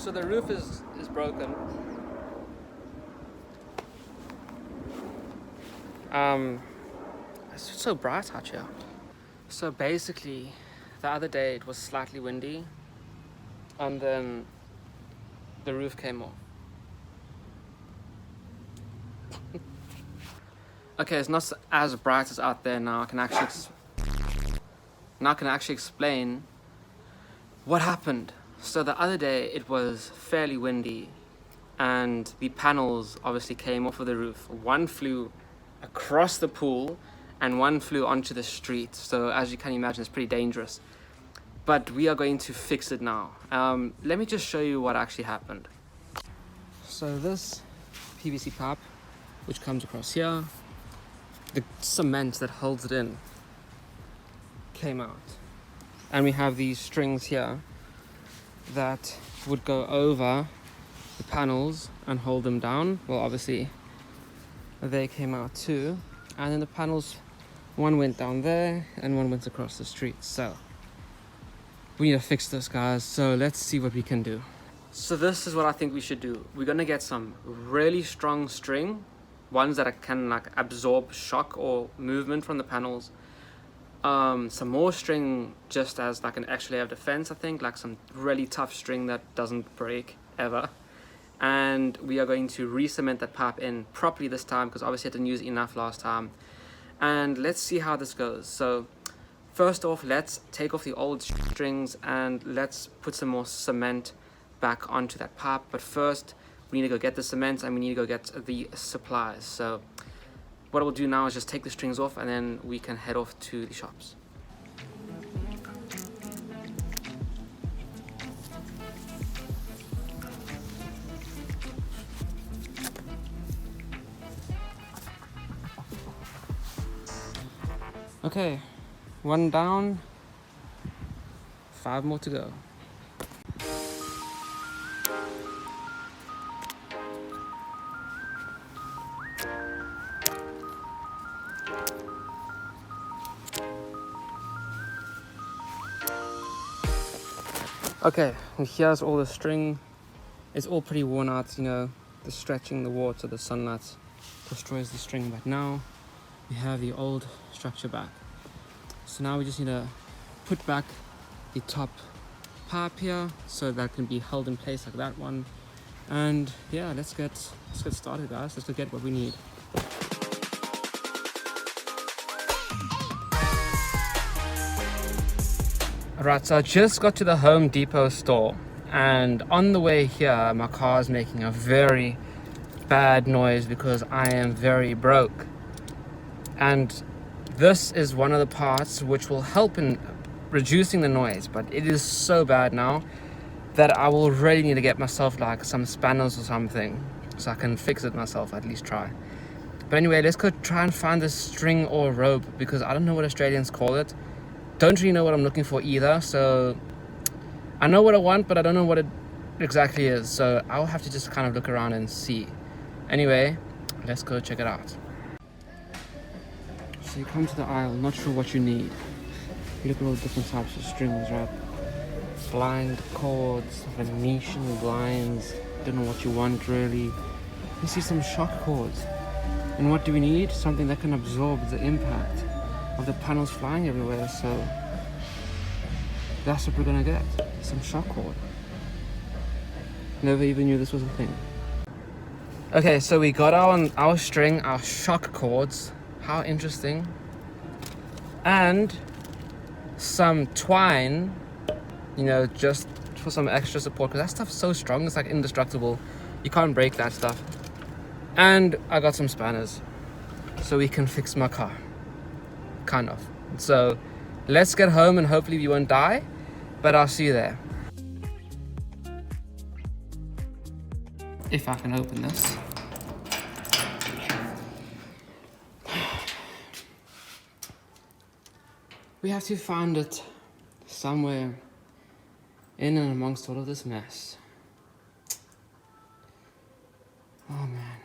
So the roof is broken. It's so bright out here. So basically, the other day it was slightly windy, and then the roof came off. Okay, it's not as bright as out there now. I can actually explain what happened. So the other day it was fairly windy, and the panels obviously came off of the roof. One flew across the pool, and one flew onto the street. So as you can imagine, it's pretty dangerous. But we are going to fix it now. Let me just show you what actually happened. So this PVC pipe, which comes across here, the cement that holds it in came out. And we have these strings here that would go over the panels and hold them down. Well, obviously they came out too. And then the panels, one went down there and one went across the street. So we need to fix this, guys. So let's see what we can do. So this is what I think we should do. We're gonna get some really strong string, ones that can like absorb shock or movement from the panels. Some more string just as like an extra layer of defense, I think, like some really tough string that doesn't break ever. And we are going to re-cement that pipe in properly this time, because obviously I didn't use enough last time. And let's see how this goes. So first off, let's take off the old strings and let's put some more cement back onto that pipe. But first, we need to go get the cement and we need to go get the supplies. So what we'll do now is just take the strings off and then we can head off to the shops. Okay, one down, 5 more to go. Okay, and here's all the string. It's all pretty worn out, you know, the stretching, the water, the sunlight destroys the string. But now we have the old structure back. So now we just need to put back the top pipe here so that can be held in place like that one. And yeah, let's get started, guys. Let's go get what we need. Alright, so I just got to the Home Depot store, and on the way here my car is making a very bad noise because I am very broke. And this is one of the parts which will help in reducing the noise, but it is so bad now that I will really need to get myself like some spanners or something so I can fix it myself, at least try. But anyway, let's go try and find this string or rope, because I don't know what Australians call it. Don't really know what I'm looking for either, so I know what I want, but I don't know what it exactly is, so I'll have to just kind of look around and see. Anyway, let's go check it out. So you come to the aisle, not sure what you need. You look at all the different types of strings, right? Blind cords, Venetian blinds, don't know what you want really. You see some shock cords. And what do we need? Something that can absorb the impact of the panels flying everywhere, so that's what we're gonna get, some shock cord. Never even knew this was a thing. Okay, so we got our string, our shock cords. How interesting. And some twine, you know, just for some extra support, because that stuff's so strong, it's like indestructible. You can't break that stuff. And I got some spanners so we can fix my car. Kind of. So let's get home and hopefully we won't die, but I'll see you there. If I can open this. We have to find it somewhere in and amongst all of this mess. Oh man.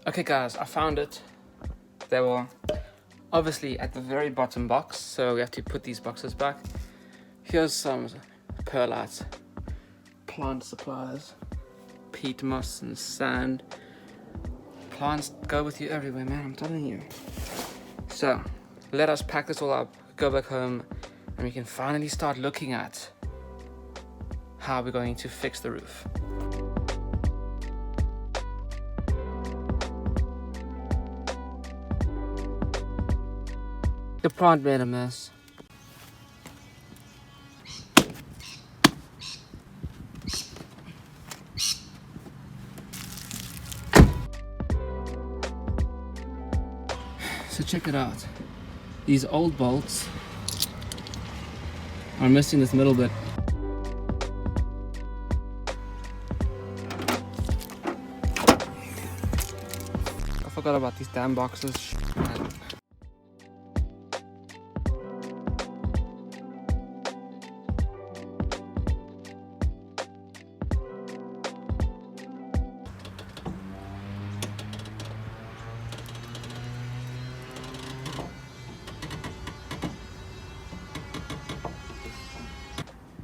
Okay guys, I found it. They were obviously at the very bottom box, so we have to put these boxes back. Here's some perlite plant supplies, peat moss and sand. Plants go with you everywhere, man, I'm telling you. So let us pack this all up, go back home, and we can finally start looking at how we're going to fix the roof. The plant made a mess. So check it out. These old bolts are missing this middle bit. I forgot about these damn boxes.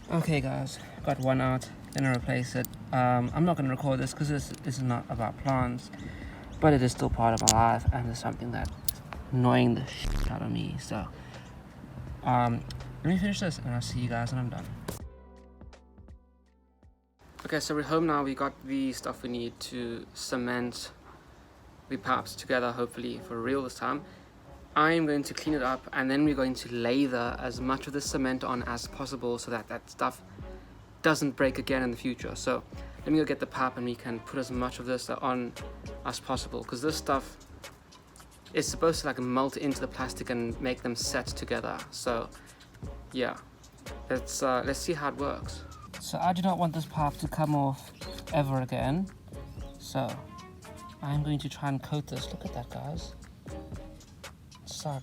Okay guys, got one out, gonna replace it. I'm not gonna record this because this is not about plants, but it is still part of my life and it's something that's annoying the shit out of me. So let me finish this and I'll see you guys when I'm done. Okay, so we're home now. We got the stuff we need to cement the pipes together, hopefully for real this time. I'm going to clean it up and then we're going to lather as much of the cement on as possible so that that stuff doesn't break again in the future. So let me go get the pipe and we can put as much of this on as possible, because this stuff is supposed to like melt into the plastic and make them set together. So yeah, let's see how it works. So I do not want this pipe to come off ever again, so I'm going to try and coat this. Look at that, guys. Suck.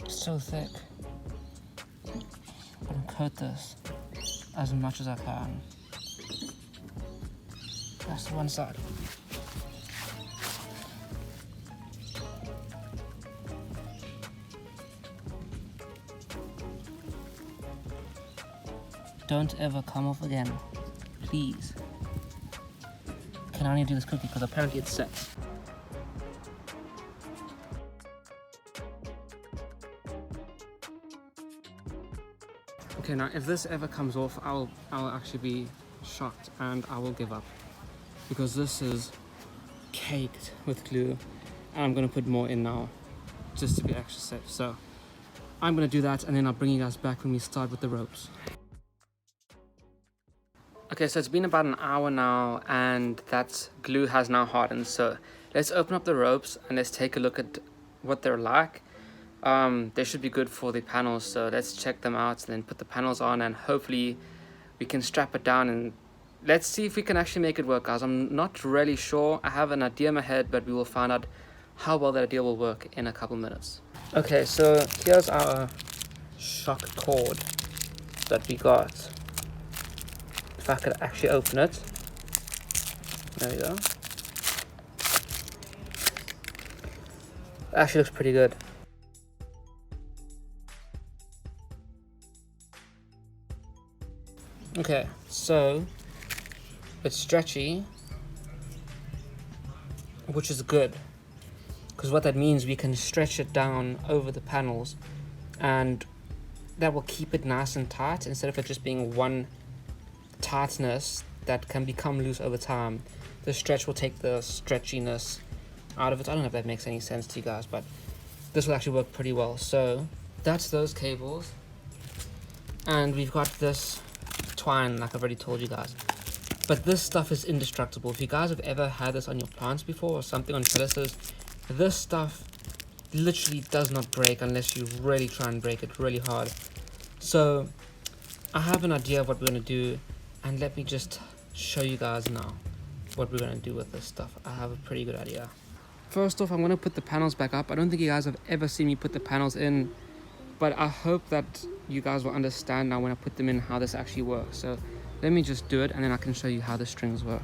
It's so thick. I'm gonna coat this as much as I can. That's the one side. Don't ever come off again, please. Can I only do this quickly because apparently it's set. Okay, now if this ever comes off, I'll actually be shocked and I will give up, because this is caked with glue and I'm gonna put more in now just to be extra safe. So I'm gonna do that and then I'll bring you guys back when we start with the ropes. Okay, so it's been about an hour now and that glue has now hardened. So let's open up the ropes and let's take a look at what they're like. They should be good for the panels, so let's check them out and then put the panels on and hopefully we can strap it down and let's see if we can actually make it work, guys. I'm not really sure. I have an idea in my head, but we will find out how well that idea will work in a couple minutes. Okay, so here's our shock cord that we got. If I could actually open it. There we go. Actually looks pretty good. Okay, so it's stretchy, which is good, because what that means, we can stretch it down over the panels and that will keep it nice and tight instead of it just being one tightness that can become loose over time. The stretch will take the stretchiness out of it. I don't know if that makes any sense to you guys, but this will actually work pretty well. So that's those cables, and we've got this twine like I've already told you guys, but this stuff is indestructible. If you guys have ever had this on your plants before or something on trellises, this stuff literally does not break unless you really try and break it really hard. So I have an idea of what we're going to do, and let me just show you guys now what we're going to do with this stuff. I have a pretty good idea. First off, I'm going to put the panels back up. I don't think you guys have ever seen me put the panels in, but I hope that you guys will understand now when I put them in how this actually works. So let me just do it and then I can show you how the strings work.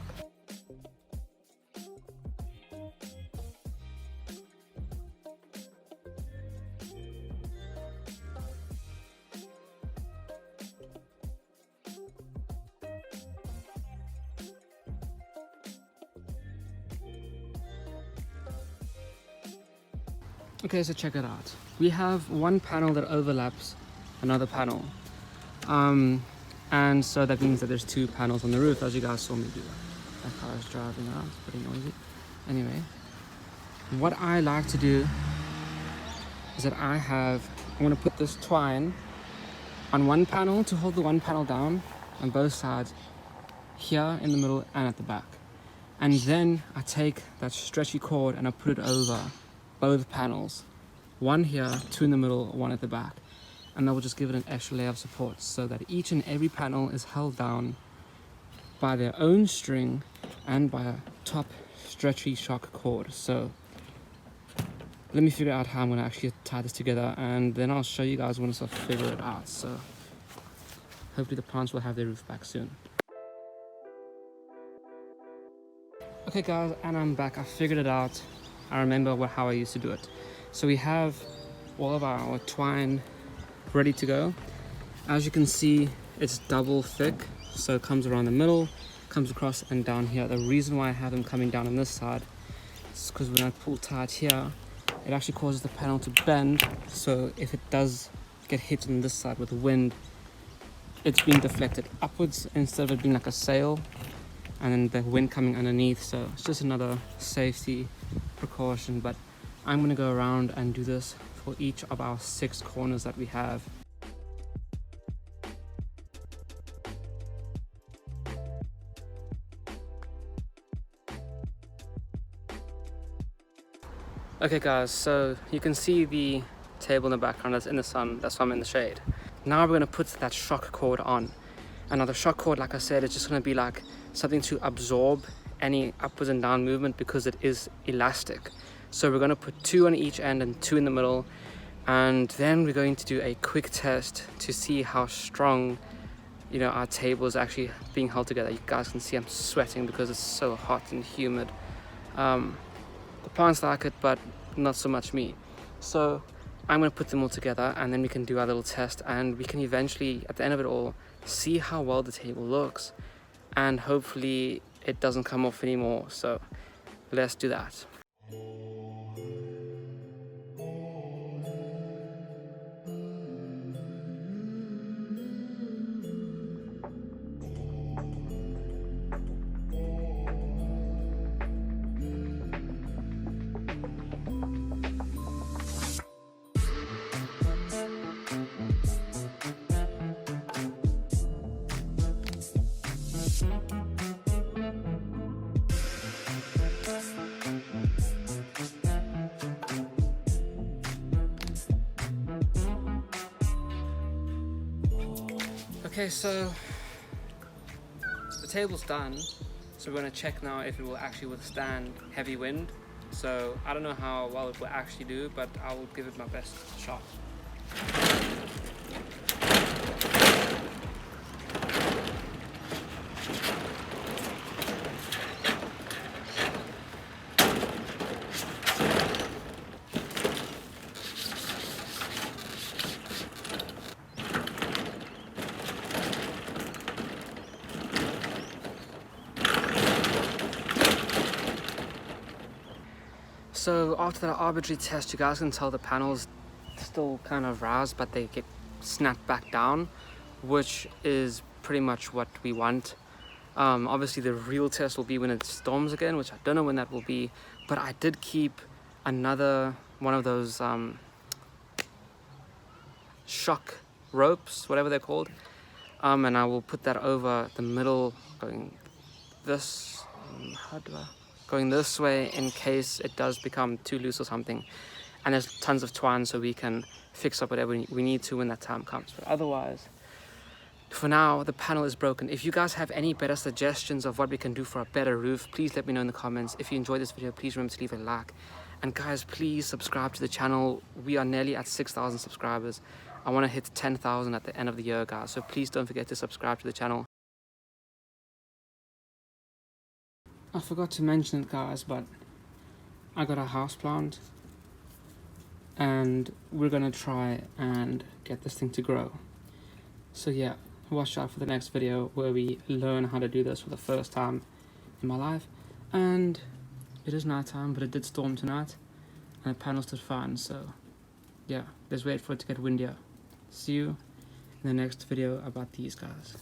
Okay, so check it out. We have one panel that overlaps another panel. And so that means that there's two panels on the roof, as you guys saw me do. That car is driving around, it's pretty noisy. Anyway, what I like to do is that I'm gonna put this twine on one panel to hold the one panel down on both sides, here in the middle and at the back. And then I take that stretchy cord and I put it over both panels. One here, two in the middle, one at the back. And that will just give it an extra layer of support so that each and every panel is held down by their own string and by a top stretchy shock cord. So let me figure out how I'm gonna actually tie this together, and then I'll show you guys once I figure it out. So hopefully the plants will have their roof back soon. Okay guys, and I'm back. I figured it out. I remember how I used to do it. So we have all of our twine ready to go. As you can see, it's double thick, so it comes around the middle, comes across and down here. The reason why I have them coming down on this side is because when I pull tight here, it actually causes the panel to bend, so if it does get hit on this side with the wind, it's being deflected upwards instead of it being like a sail and then the wind coming underneath. So it's just another safety precaution, but I'm going to go around and do this for each of our 6 corners that we have. Okay guys, so you can see the table in the background that's in the sun, that's why I'm in the shade. Now we're going to put that shock cord on. And now the shock cord, like I said, is just going to be like something to absorb any upwards and down movement because it is elastic. So we're going to put 2 on each end and 2 in the middle, and then we're going to do a quick test to see how strong, you know, our table is actually being held together. You guys can see I'm sweating because it's so hot and humid. The plants like it, but not so much me. So I'm going to put them all together, and then we can do our little test, and we can eventually, at the end of it all, see how well the table looks, and hopefully it doesn't come off anymore. So let's do that. Okay, so the table's done, so we're going to check now if it will actually withstand heavy wind. So I don't know how well it will actually do, but I will give it my best shot. So after that arbitrary test, you guys can tell the panels still kind of roused, but they get snapped back down, which is pretty much what we want. Obviously the real test will be when it storms again, which I don't know when that will be, but I did keep another one of those shock ropes, whatever they're called, and I will put that over the middle, going this, going this way in case it does become too loose or something. And there's tons of twine so we can fix up whatever we need to when that time comes. But otherwise, for now, the panel is broken. If you guys have any better suggestions of what we can do for a better roof, please let me know in the comments. If you enjoyed this video, please remember to leave a like. And guys, please subscribe to the channel. We are nearly at 6,000 subscribers. I want to hit 10,000 at the end of the year, guys. So please don't forget to subscribe to the channel. I forgot to mention it, guys, but I got a houseplant, and we're gonna try and get this thing to grow. So yeah, watch out for the next video where we learn how to do this for the first time in my life. And it is night time, but it did storm tonight. and the panel stood fine. So yeah, let's wait for it to get windier. See you in the next video about these guys.